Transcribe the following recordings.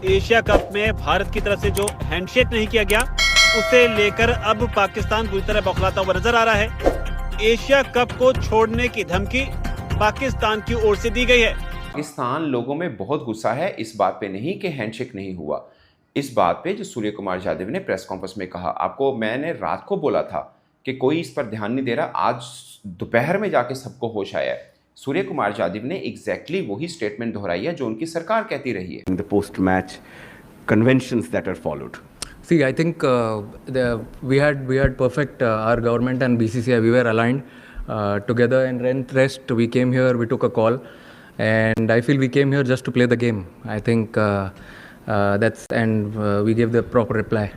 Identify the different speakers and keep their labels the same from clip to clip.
Speaker 1: Asia cup में भारत की तरफ से जो हैंडशेक नहीं किया गया, उसे लेकर अब पाकिस्तान बुरी तरह बौखलाता हुआ नजर आ रहा है। एशिया कप को छोड़ने की धमकी पाकिस्तान की ओर से दी गई है।
Speaker 2: पाकिस्तान लोगों में बहुत गुस्सा है इस बात पे नहीं कि हैंडशेक नहीं हुआ, इस बात पे जो सूर्य कुमार यादव ने प्रेस कॉन्फ्रेंस में कहा। आपको मैंने रात को बोला था कि कोई इस पर ध्यान नहीं दे रहा, आज दोपहर में जाके सबको होश आया है। सूर्य कुमार यादव ने एग्जैक्टली वही स्टेटमेंट दोहराई है जो उनकी सरकार कहती रही है।
Speaker 3: The post-match conventions that are followed.
Speaker 4: See, I think we had perfect our government and BCCI, we were aligned together, and rest we came here, we took a call, and I feel we came here just to play the game. I think we gave the proper reply.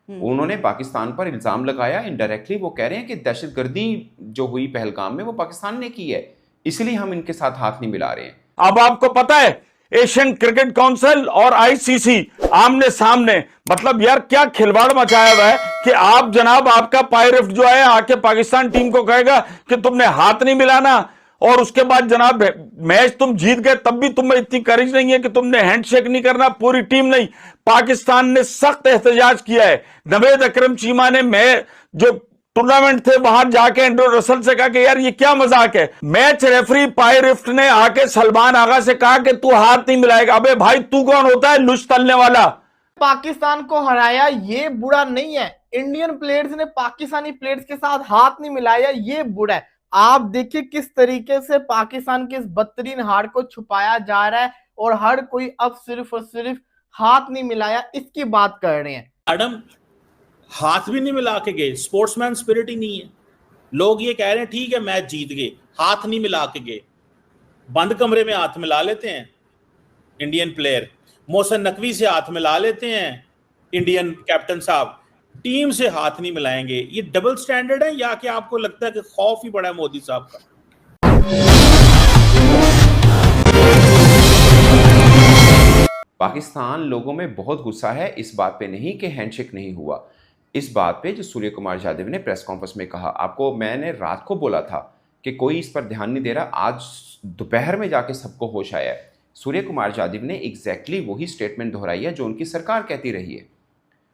Speaker 2: उन्होंने पाकिस्तान पर इल्जाम लगाया, indirectly वो कह रहे हैं कि दहशतगर्दी जो हुई पहलगाम में वो पाकिस्तान ने की है, इसलिए हम इनके साथ हाथ नहीं मिला रहे हैं।
Speaker 5: अब आपको पता है एशियन क्रिकेट काउंसिल और आईसीसी आमने सामने, मतलब यार क्या खिलवाड़ मचाया हुआ है कि आप जनाब आपका पायरेफ्ट जो है आके पाकिस्तान टीम को कहेगा कि तुमने हाथ नहीं मिलाना, और उसके बाद जनाब मैच तुम जीत गए तब भी तुम्हें इतनी करेज नहीं है कि तुमने हैंडशेक नहीं करना, पूरी टीम नहीं। पाकिस्तान ने सख्त एहतजाज किया है। नवेद अकरम चीमा ने जो टूर्नामेंट थे वहां जाके एंड्रू रसल से कहा कि यार ये क्या मजाक है। मैच रेफरी पायरिफ्ट ने आके सलमान आगा से कहा कि तू हाथ नहीं मिलाएगा। अबे भाई तू कौन होता है लुच तलने वाला।
Speaker 6: पाकिस्तान को हराया ये बुरा नहीं है, इंडियन प्लेयर्स ने पाकिस्तानी प्लेयर्स के साथ हाथ नहीं मिलाया ये बुरा है। आप देखिए किस तरीके से पाकिस्तान की इस बदतरीन हार को छुपाया जा रहा है और हर कोई अब सिर्फ और सिर्फ हाथ नहीं मिलाया इसकी बात कर रहे हैं।
Speaker 7: मैडम हाथ भी नहीं मिला के गए, स्पोर्ट्समैन स्पिरिट ही नहीं है। लोग ये कह रहे हैं ठीक है मैच जीत गए, हाथ नहीं मिला के गए। बंद कमरे में हाथ मिला लेते हैं इंडियन प्लेयर, मोहसिन नकवी से हाथ मिला लेते हैं इंडियन कैप्टन साहब, टीम से हाथ नहीं मिलाएंगे। ये डबल स्टैंडर्ड है या कि आपको लगता है कि खौफ ही बड़ा है मोदी साहब का?
Speaker 2: पाकिस्तान लोगों में बहुत गुस्सा है इस बात पे नहीं कि हैंडशेक नहीं हुआ, इस बात पे जो सूर्य कुमार यादव ने प्रेस कॉन्फ्रेंस में कहा। आपको मैंने रात को बोला था कि कोई इस पर ध्यान नहीं दे रहा, आज दोपहर में जाके सबको होश आया है। सूर्य कुमार यादव ने एग्जैक्टली वही स्टेटमेंट दोहराई है जो उनकी सरकार कहती रही है।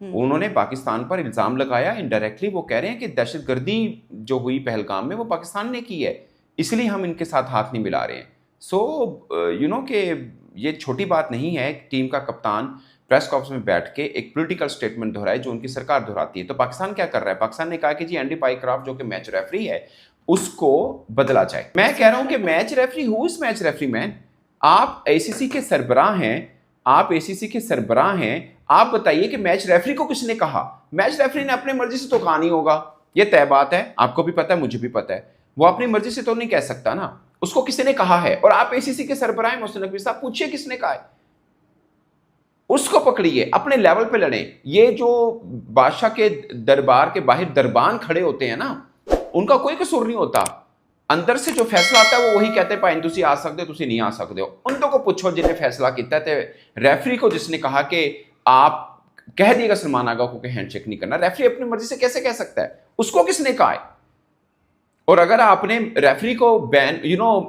Speaker 2: उन्होंने पाकिस्तान पर इल्जाम लगाया, इनडायरेक्टली वो कह रहे हैं कि दहशतगर्दी जो हुई पहलगाम में वो पाकिस्तान ने की है, इसलिए हम इनके साथ हाथ नहीं मिला रहे हैं। सो यू नो कि ये छोटी बात नहीं है टीम का कप्तान प्रेस कॉन्फ्रेंस में बैठ के एक पॉलिटिकल स्टेटमेंट दोहराए जो उनकी सरकार दोहराती है। तो पाकिस्तान क्या कर रहा है? पाकिस्तान ने कहा कि जी एंडी पाइक्राफ्ट जो कि मैच रेफरी है उसको बदला जाए। मैं कह रहा हूं कि match referee who is match referee man? आप एसीसी के सरबराह हैं, आप बताइए कि मैच रेफरी को किसने कहा? मैच रेफरी ने अपनी मर्जी से तो कहा नहीं होगा, ये तय बात है, आपको भी पता है मुझे भी पता है। वो अपनी मर्जी से तो नहीं कह सकता ना, उसको किसी ने कहा है। और आप एसीसी के सरबराह हैं मोहसिन नकवी साहब, पूछिए किसने कहा है, उसको पकड़िए, अपने लेवल पे लड़ें। ये जो बादशाह के दरबार के बाहर दरबान खड़े होते हैं ना, उनका कोई कसूर नहीं होता, अंदर से जो फैसला आता है वो वही कहते हैं भाई तुसी आ सकते हो, तुसी नहीं आ सकते हो। उनको को पूछो जिन्हें फैसला किया थे, रेफरी को जिसने कहा कि आप कह दिएगा सलमान आगा को कि हैंडशेक नहीं करना। रेफरी अपनी मर्जी से कैसे कह सकता है? उसको किसने कहा है? और अगर आपने रेफरी को बैन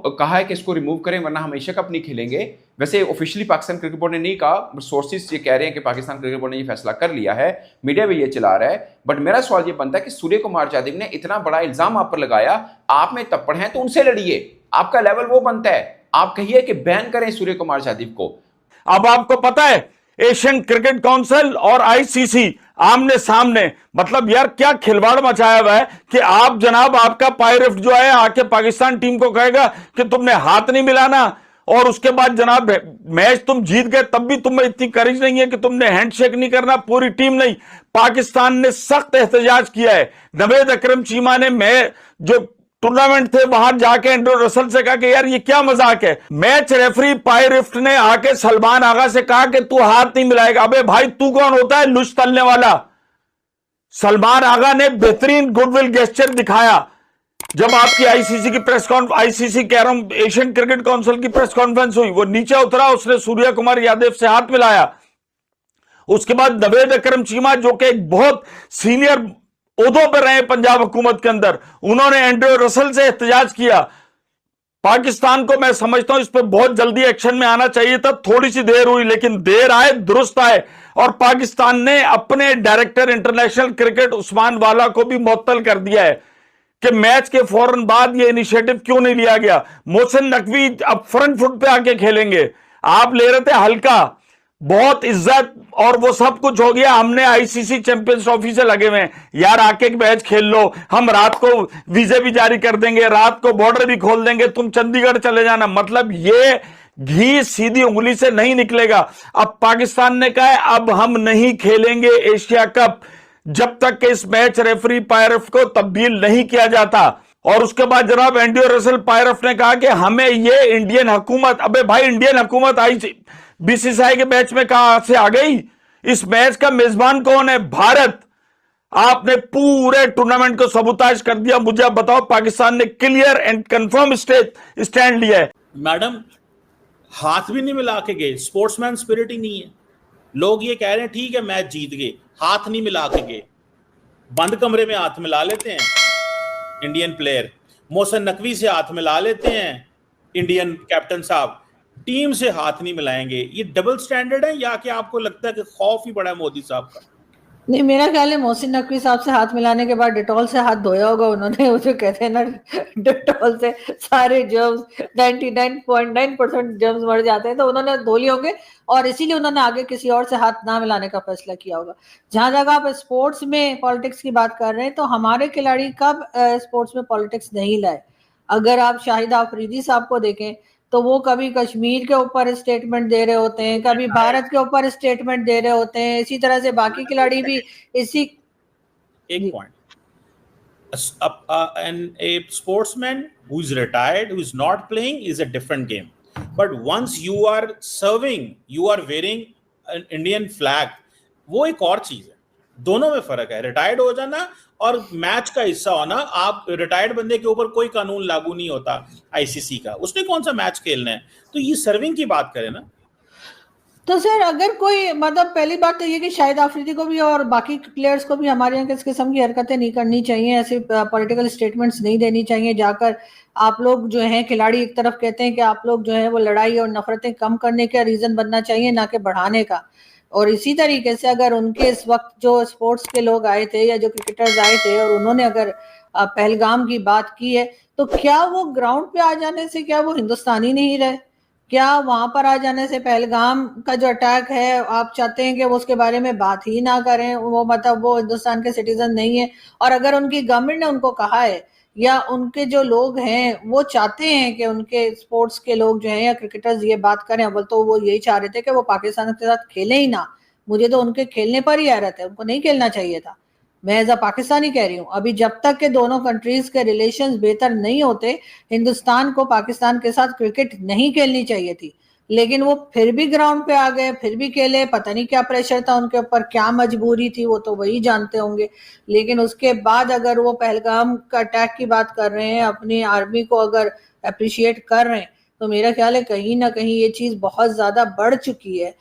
Speaker 2: कहा है कि इसको रिमूव करें वरना हम एशिया कप नहीं खेलेंगे, वैसे ऑफिशियली पाकिस्तान क्रिकेट बोर्ड ने नहीं कहा, सोर्सेज ये कह रहे हैं कि पाकिस्तान क्रिकेट बोर्ड ने ये फैसला कर लिया है, मीडिया भी ये चला रहा है। बट मेरा सवाल ये बनता है कि सूर्य कुमार यादव ने इतना बड़ा इल्जाम आप पर लगाया, आप में तप्पड़ हैं तो उनसे लड़िए, आपका लेवल वो बनता है। आप कहिए कि बैन करें सूर्य कुमार यादव को।
Speaker 5: अब आपको पता है एशियन क्रिकेट काउंसिल और आईसीसी आमने सामने, मतलब यार क्या खिलवाड़ मचाया हुआ है कि आप जनाब आपका पायरेफ्ट जो है आके पाकिस्तान टीम को कहेगा कि तुमने हाथ नहीं मिलाना, और उसके बाद जनाब मैच तुम जीत गए तब भी तुम्हें इतनी करेज नहीं है कि तुमने हैंडशेक नहीं करना, पूरी टीम नहीं। पाकिस्तान ने सख्त एहतजाज किया है। नवेद अकरम चीमा ने जो टूर्नामेंट थे वहां जाके एंड्रू रसल से कहा कि यार ये क्या मजाक है। मैच रेफरी पायरिफ्ट ने आके सलमान आगा से कहा कि तू हाथ नहीं मिलाएगा। अबे भाई तू कौन होता है लुच तलने वाला। सलमान आगा ने बेहतरीन गुडविल गेस्चर दिखाया जब आपकी आईसीसी की आईसीसी कह रहा हूं एशियन क्रिकेट काउंसिल की प्रेस कॉन्फ्रेंस हुई, वो नीचे उतरा, उसने सूर्य कुमार यादव से हाथ मिलाया। उसके बाद नवेद अकरम चीमा जो कि एक बहुत सीनियर ओहदों पर रहे पंजाब हुकूमत के अंदर, उन्होंने एंड्रू रसल से एहतजाज किया। पाकिस्तान को मैं समझता हूं इस पर बहुत जल्दी एक्शन में आना चाहिए था। थोड़ी सी देर हुई, लेकिन देर आए दुरुस्त आए। और पाकिस्तान ने अपने डायरेक्टर इंटरनेशनल क्रिकेट उस्मान वाला को भी मुअत्तल कर दिया है कि मैच के फौरन बाद ये इनिशिएटिव क्यों नहीं लिया गया। मोहसिन नकवी अब फ्रंट फुट पे आके खेलेंगे, आप ले रहे थे हल्का, बहुत इज्जत और वो सब कुछ हो गया। हमने आईसीसी चैंपियंस ट्रॉफी से लगे हुए हैं यार, आके मैच खेल लो, हम रात को वीजे भी जारी कर देंगे, रात को बॉर्डर भी खोल देंगे, तुम चंडीगढ़ चले जाना। मतलब ये घी सीधी उंगली से नहीं निकलेगा। अब पाकिस्तान ने कहा है अब हम नहीं खेलेंगे एशिया कप जब तक कि इस मैच रेफरी पायरफ को तब्दील नहीं किया जाता। और उसके बाद जनाब एंड्रयू रसेल पायरफ ने कहा कि हमें ये इंडियन हुकूमत, अबे भाई इंडियन हुकूमत आई बीसीसीआई के मैच में कहां से आ गई? इस मैच का मेजबान कौन है? भारत। आपने पूरे टूर्नामेंट को सबूताज कर दिया। मुझे आप बताओ, पाकिस्तान ने क्लियर एंड कंफर्म स्टैंड लिया है।
Speaker 7: मैडम हाथ भी नहीं मिला के गए, स्पोर्ट्समैन स्पिरिट ही नहीं है। लोग ये कह रहे हैं ठीक है मैच जीत गए, हाथ नहीं मिला के गए। बंद कमरे में हाथ मिला लेते हैं इंडियन प्लेयर, मोहसिन नकवी से हाथ मिला लेते हैं इंडियन कैप्टन साहब, टीम से हाथ नहीं मिलाएंगे। ये डबल स्टैंडर्ड है या कि आपको लगता है कि खौफ ही बड़ा है मोदी साहब का?
Speaker 8: नहीं, मेरा ख्याल है मोहसिन नकवी साहब से हाथ मिलाने के बाद डिटॉल से हाथ धोया होगा उन्होंने। वो जो कहते हैं ना डिटॉल से सारे जर्म्स 99.9% जर्म्स मर जाते हैं, तो उन्होंने धो लिए होंगे और इसीलिए उन्होंने आगे किसी और से हाथ ना मिलाने का फैसला किया होगा। जहां जगह आप स्पोर्ट्स में पॉलिटिक्स की बात कर रहे हैं, तो हमारे खिलाड़ी कब स्पोर्ट्स में पॉलिटिक्स नहीं लाए? अगर आप शाहिदा अफरीदी साहब को देखें तो वो कभी कश्मीर के ऊपर स्टेटमेंट दे रहे होते हैं, कभी भारत के ऊपर स्टेटमेंट दे रहे होते हैं। इसी तरह से बाकी खिलाड़ी भी इसी
Speaker 7: एक point, a sportsman who is retired, who is not playing, is a different game. But once you are serving, you are wearing an Indian flag, वो एक और चीज है। दोनों में फर्क है। रिटायर्ड हो जाना और मैच का हिस्सा होना। आप रिटायर्ड बंदे के ऊपर कोई कानून लागू नहीं होता आईसीसी का, उसने कौन सा मैच खेलना है। तो ये सर्विंग की बात करें ना,
Speaker 8: तो सर अगर कोई मतलब पहली बात तो ये कि शाहिद आफरीदी को भी और बाकी प्लेयर्स को भी हमारे यहाँ किस किस्म की हरकतें नहीं करनी चाहिए, ऐसे पॉलिटिकल स्टेटमेंट्स नहीं देनी चाहिए। जाकर आप लोग जो हैं खिलाड़ी एक तरफ कहते हैं कि आप लोग जो है वो लड़ाई और नफरतें कम करने का रीजन बनना चाहिए, ना कि बढ़ाने का। और इसी तरीके से अगर उनके इस वक्त जो स्पोर्ट्स के लोग आए थे या जो क्रिकेटर्स आए थे और उन्होंने अगर पहलगाम की बात की है, तो क्या वो ग्राउंड पे आ जाने से क्या वो हिंदुस्तानी नहीं रहे? क्या वहां पर आ जाने से पहलगाम का जो अटैक है आप चाहते हैं कि वो उसके बारे में बात ही ना करें? वो मतलब वो हिंदुस्तान के सिटीजन नहीं है। और अगर उनकी गवर्नमेंट ने उनको कहा है या उनके जो लोग हैं वो चाहते हैं कि उनके स्पोर्ट्स के लोग जो हैं या क्रिकेटर्स ये बात करें, अव्वल तो वो यही चाह रहे थे कि वो पाकिस्तान के साथ खेले ही ना। मुझे तो उनके खेलने पर ही हैरत है, उनको नहीं खेलना चाहिए था। मैं एज अ पाकिस्तानी कह रही हूँ, अभी जब तक के दोनों कंट्रीज के रिलेशंस बेहतर नहीं होते, हिंदुस्तान को पाकिस्तान के साथ क्रिकेट नहीं खेलनी चाहिए थी। लेकिन वो फिर भी ग्राउंड पे आ गए, फिर भी खेले। पता नहीं क्या प्रेशर था उनके ऊपर, क्या मजबूरी थी, वो तो वही जानते होंगे। लेकिन उसके बाद अगर वो पहलगाम का अटैक की बात कर रहे हैं, अपनी आर्मी को अगर अप्रिशिएट कर रहे हैं, तो मेरा ख्याल है कहीं ना कहीं ये चीज बहुत ज्यादा बढ़ चुकी है।